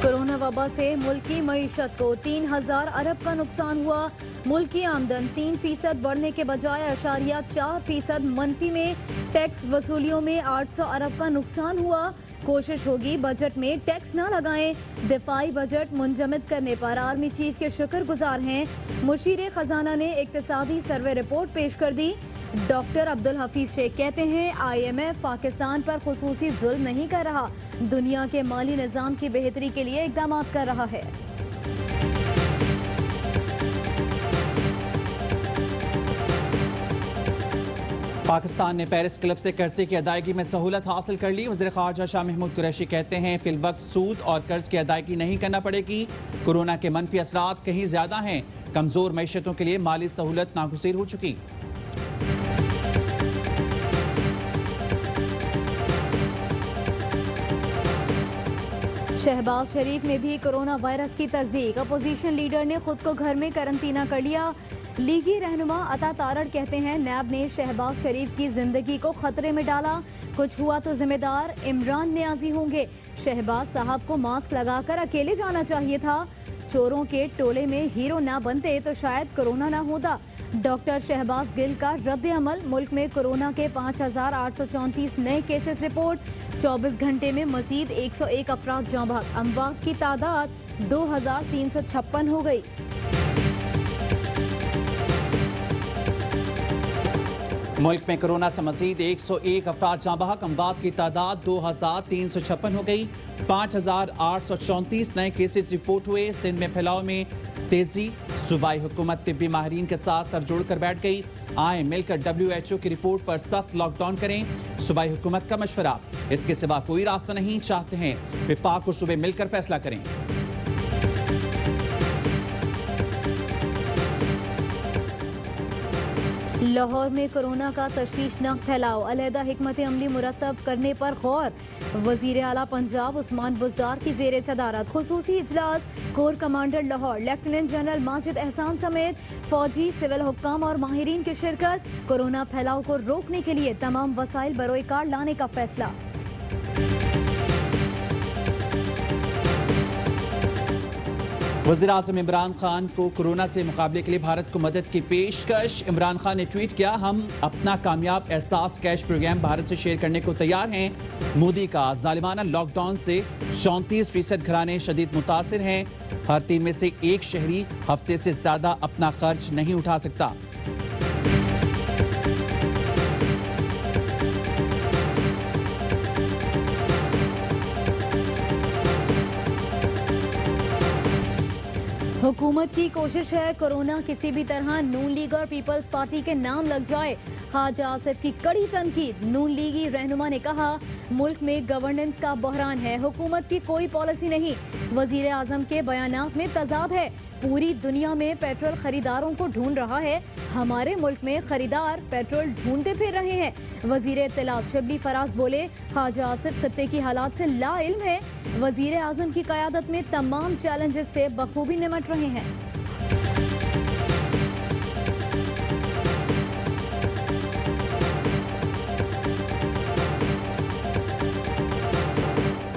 Corona वबा से मुल्क की मईशत को 3000 अरब का नुकसान हुआ। मुल्क की आमदन 3% बढ़ने के बजाय 4% मनफी में। टैक्स वसूलियों में 800 अरब का नुकसान हुआ। कोशिश होगी बजट में टैक्स ना लगाएं। दिफाई बजट मुंजमद करने पर आर्मी चीफ के शुक्रगुजार हैं। मुशीर खजाना ने इक्तिसादी सर्वे रिपोर्ट पेश कर दी। डॉक्टर अब्दुल हफीज शेख कहते हैं IMF पाकिस्तान पर खुसूसी जुल्म नहीं कर रहा, दुनिया के माली निज़ाम की बेहतरी के लिए इक़दाम कर रहा है। पाकिस्तान ने पेरिस क्लब से कर्जे की अदायगी में सहूलत हासिल कर ली। वज़ीर ख़ारजा शाह महमूद कुरैशी कहते हैं फिलवक्त सूद और कर्ज की अदायगी नहीं करना पड़ेगी। कोरोना के मनफी असरात कहीं ज्यादा हैं। कमजोर मैशतों के लिए माली सहूलत नागुज़ीर हो चुकी। शहबाज शरीफ में भी कोरोना वायरस की तस्दीक। अपोजिशन लीडर ने खुद को घर में करंतना कर लिया। लीगी रहनुमा अता तारड़ कहते हैं नैब ने शहबाज शरीफ की जिंदगी को खतरे में डाला। कुछ हुआ तो जिम्मेदार इमरान नियाजी होंगे। शहबाज साहब को मास्क लगाकर अकेले जाना चाहिए था। चोरों के टोले में हीरो ना बनते तो शायद कोरोना ना होता। डॉक्टर शहबाज गिल का रद्द अमल। मुल्क में कोरोना के 5834 नए केसेस रिपोर्ट। 24 घंटे में मजीद 101 अफराद जाँ बहक। अमवात की तादाद 2356 हो गई। मुल्क में कोरोना से मजीद 101 अफराद जाँ बहक। अमवात की तादाद 2356 हो गई। 5834 नए केसेस रिपोर्ट हुए। सिंध में फैलाव में तेजी। सूबाई हुकूमत तिब्बी माहिरीन के साथ सर जोड़ कर बैठ गई। आए मिलकर WHO की रिपोर्ट पर सख्त लॉकडाउन करें। सूबाई हुकूमत का मशवरा। इसके सिवा कोई रास्ता नहीं। चाहते हैं विफाक और सूबे मिलकर फैसला करें। लाहौर में कोरोना का तशवीशनाक फैलाव। अलहदा हिकमत अमली मुरतब करने पर गौर। वजीर आला पंजाब उस्मान बुज़दार की जेर सदारत खुसूसी इजलास। Core commander Lahore lieutenant general Majid एहसान समेत फौजी सिविल हुक्काम और माहिरीन की शिरकत। कोरोना फैलाव को रोकने के लिए तमाम वसाइल बरोए कार लाने का फैसला। वज़ीर आज़म इमरान खान को कोरोना से मुकाबले के लिए भारत को मदद की पेशकश। इमरान खान ने ट्वीट किया, हम अपना कामयाब एहसास कैश प्रोग्राम भारत से शेयर करने को तैयार हैं। मोदी का जालिमाना लॉकडाउन से 34% घराने शदीद मुतासिर हैं। हर 3 में से 1 शहरी हफ्ते से ज्यादा अपना खर्च नहीं उठा सकता। हुकूमत की कोशिश है कोरोना किसी भी तरह नून लीग और पीपल्स पार्टी के नाम लग जाए। ख्वाजा आसिफ की कड़ी तनकीद। नून लीगी रहनुमा ने कहा मुल्क में गवर्नेंस का बहरान है, हुकूमत की कोई पॉलिसी नहीं। वजीर आजम के बयानात में तजाद है। पूरी दुनिया में पेट्रोल खरीदारों को ढूंढ रहा है, हमारे मुल्क में खरीदार पेट्रोल ढूंढते फिर रहे हैं। वजीर इत्तलात शबली फराज बोले ख्वाजा आसिफ खत्ते की हालात से लाइल्म है। वजीर आजम की क़यादत में तमाम चैलेंजेस से बखूबी निमट रहे हैं।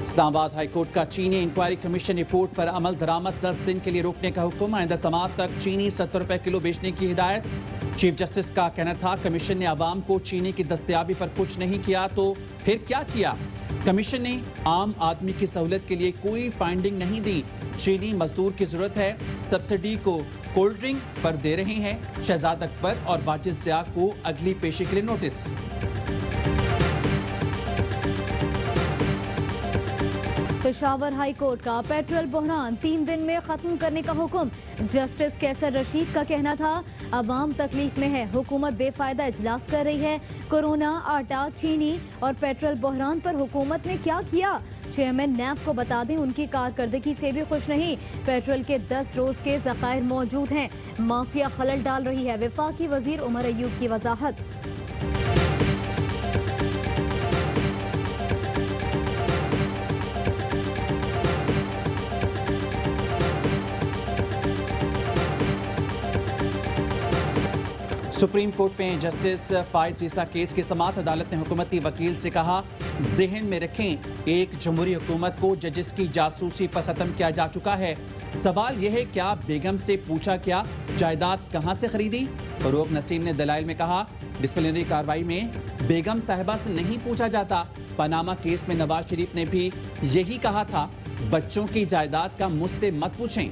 इस्लामाबाद हाईकोर्ट का चीनी इंक्वायरी कमीशन रिपोर्ट पर अमल दरामद 10 दिन के लिए रोकने का हुक्म। आइंदा समात तक चीनी 70 रुपए किलो बेचने की हिदायत। चीफ जस्टिस का कहना था कमीशन ने आवाम को चीनी की दस्तयाबी पर कुछ नहीं किया तो फिर क्या किया। कमीशन ने आम आदमी की सहूलत के लिए कोई फाइंडिंग नहीं दी। चीनी मजदूर की जरूरत है, सब्सिडी को कोल्ड ड्रिंक पर दे रहे हैं। शहजाद अकबर और वाजिद ज़िया को अगली पेशी के लिए नोटिस। पेशावर हाई कोर्ट का पेट्रोल बहरान 3 दिन में खत्म करने का हुक्म। जस्टिस कैसर रशीद का कहना था अवाम तकलीफ में है, हुकूमत बेफायदा इजलास कर रही है। कोरोना, आटा, चीनी और पेट्रोल बहरान पर हुकूमत ने क्या किया? चेयरमैन नैब को बता दें उनकी कारकर्दगी से भी खुश नहीं। पेट्रोल के 10 रोज के ज़खायर मौजूद हैं, माफिया खलल डाल रही है। वफाकी वजीर उमर अयूब की वजाहत। सुप्रीम कोर्ट में जस्टिस फाइज ईसा केस की समाअत अदालत ने हुकूमती वकील से कहा, ज़हन में रखें एक जमहूरी हुकूमत को जजेस की जासूसी पर खत्म किया जा चुका है। सवाल यह है, क्या बेगम से पूछा क्या जायदाद कहां से खरीदी? फरूक नसीम ने दलाइल में कहा, डिसिप्लिनरी कार्रवाई में बेगम साहिबा से नहीं पूछा जाता। पनामा केस में नवाज शरीफ ने भी यही कहा था, बच्चों की जायदाद का मुझसे मत पूछें।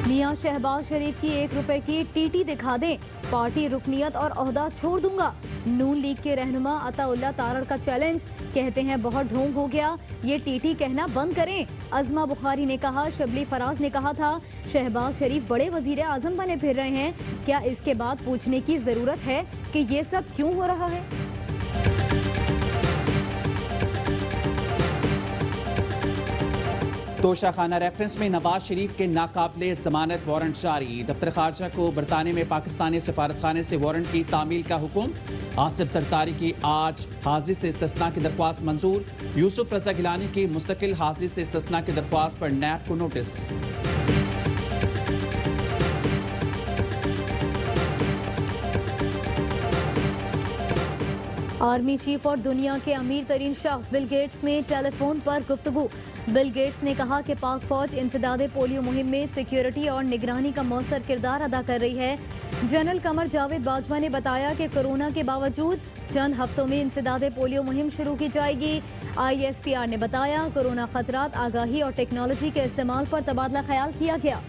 मियां शहबाज शरीफ की 1 रुपए की टीटी दिखा दें, पार्टी रुकनियत और ओहदा छोड़ दूंगा। नून लीग के रहनुमा अताउल्ला तारड़ का चैलेंज, कहते हैं बहुत ढोंग हो गया, ये टीटी कहना बंद करें। अजमा बुखारी ने कहा, शबली फराज ने कहा था शहबाज शरीफ बड़े वजीर आजम बने फिर रहे हैं, क्या इसके बाद पूछने की जरूरत है कि ये सब क्यों हो रहा है? तोशाखाना रेफरेंस में नवाज शरीफ के नाकाबिले जमानत वारंट जारी। दफ्तर खारजा को बरतानिया में पाकिस्तानी सफारत खाने से वारंट की तामील का हुक्म। आसिफ जरदारी की आज हाजिरी से इस्तिस्ना की दरख्वास्त मंजूर। यूसुफ रजा गिलानी की मुस्तकिल हाजिरी से इस्तिस्ना की दरख्वास्त पर नैब को नोटिस। आर्मी चीफ और दुनिया के अमीर तरीन शख्स बिल गेट्स में टेलीफोन पर गुफ्तगू। बिल गेट्स ने कहा कि पाक फौज इंसदादे पोलियो मुहिम में सिक्योरिटी और निगरानी का मौसर किरदार अदा कर रही है। जनरल कमर जावेद बाजवा ने बताया कि कोरोना के बावजूद चंद हफ्तों में इंसदादे पोलियो मुहिम शुरू की जाएगी। ISPR ने बताया, कोरोना खतरात, आगाही और टेक्नोलॉजी के इस्तेमाल पर तबादला ख्याल किया गया।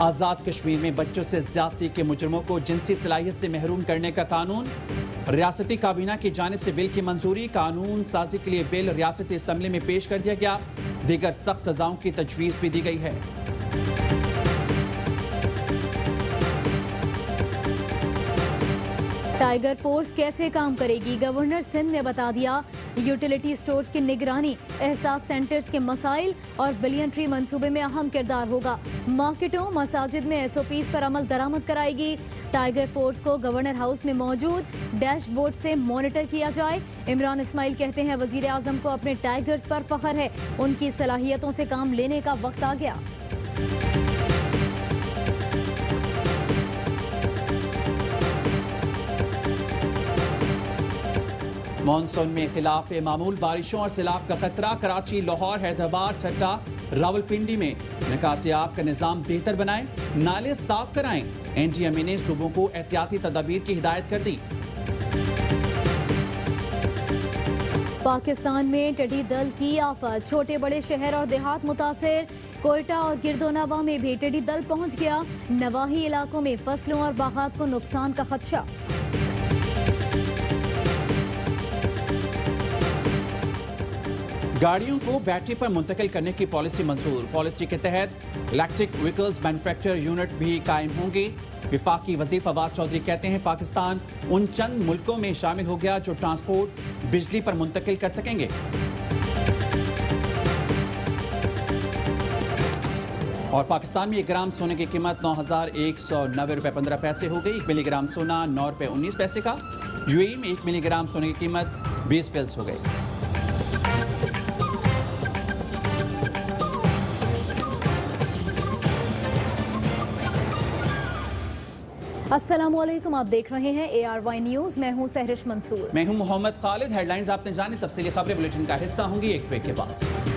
आजाद कश्मीर में बच्चों से ज्यादती के मुजरिमों को जिनसी सलाहियत से महरूम करने का कानून। रियासती काबीना की जानिब से बिल की मंजूरी। कानून साजी के लिए बिल रियासती असम्बली में पेश कर दिया गया। दीगर सख्त सजाओं की तजवीज़ भी दी गई है। टाइगर फोर्स कैसे काम करेगी, गवर्नर सिंध ने बता दिया। यूटिलिटी स्टोर्स की निगरानी, एहसास सेंटर्स के मसाइल और बिलियन ट्री मंसूबे में अहम किरदार होगा। मार्केटों, मसाजिद में SOPs पर अमल दरामद कराएगी। टाइगर फोर्स को गवर्नर हाउस में मौजूद डैशबोर्ड से मॉनिटर किया जाए। इमरान इस्माइल कहते हैं, वजीर आजम को अपने टाइगर्स पर फख्र है, उनकी सलाहियतों से काम लेने का वक्त आ गया। मॉनसून में खिलाफ मामूल बारिशों और सैलाब का खतरा। कराची, लाहौर, हैदराबाद, ठट्टा, रावलपिंडी में निकासियाब का निजाम बेहतर बनाएं, नाले साफ कराएं। NGMA ने सूबों को एहतियाती तदाबीर की हिदायत कर दी। पाकिस्तान में टिड्डी दल की आफत, छोटे बड़े शहर और देहात मुतासिर। कोयटा और गिरदोनवा में भी टिड्डी दल पहुंच गया। नवाही इलाकों में फसलों और बागात को नुकसान का खदशा। गाड़ियों को बैटरी पर मुंतकिल करने की पॉलिसी मंजूर। पॉलिसी के तहत इलेक्ट्रिक व्हीकल्स मैन्युफैक्चर यूनिट भी कायम होंगे। विफाकी वजीर फवाद चौधरी कहते हैं, पाकिस्तान उन चंद मुल्कों में शामिल हो गया जो ट्रांसपोर्ट बिजली पर मुंतकिल कर सकेंगे। और पाकिस्तान में 1 ग्राम सोने की कीमत 9,190 रुपये 15 पैसे हो गई। 1 मिलीग्राम सोना 9 रुपये 19 पैसे का। UAE में 1 मिलीग्राम सोने की कीमत 20 फिल्स हो गई। अस्सलामुअलैकुम, आप देख रहे हैं ARY न्यूज़। मैं हूं सहरिश मंसूर। मैं हूं मोहम्मद खालिद। हेडलाइंस आपने जानी, तफसीली खबरें बुलेटिन का हिस्सा होंगी एक ब्रेक के बाद।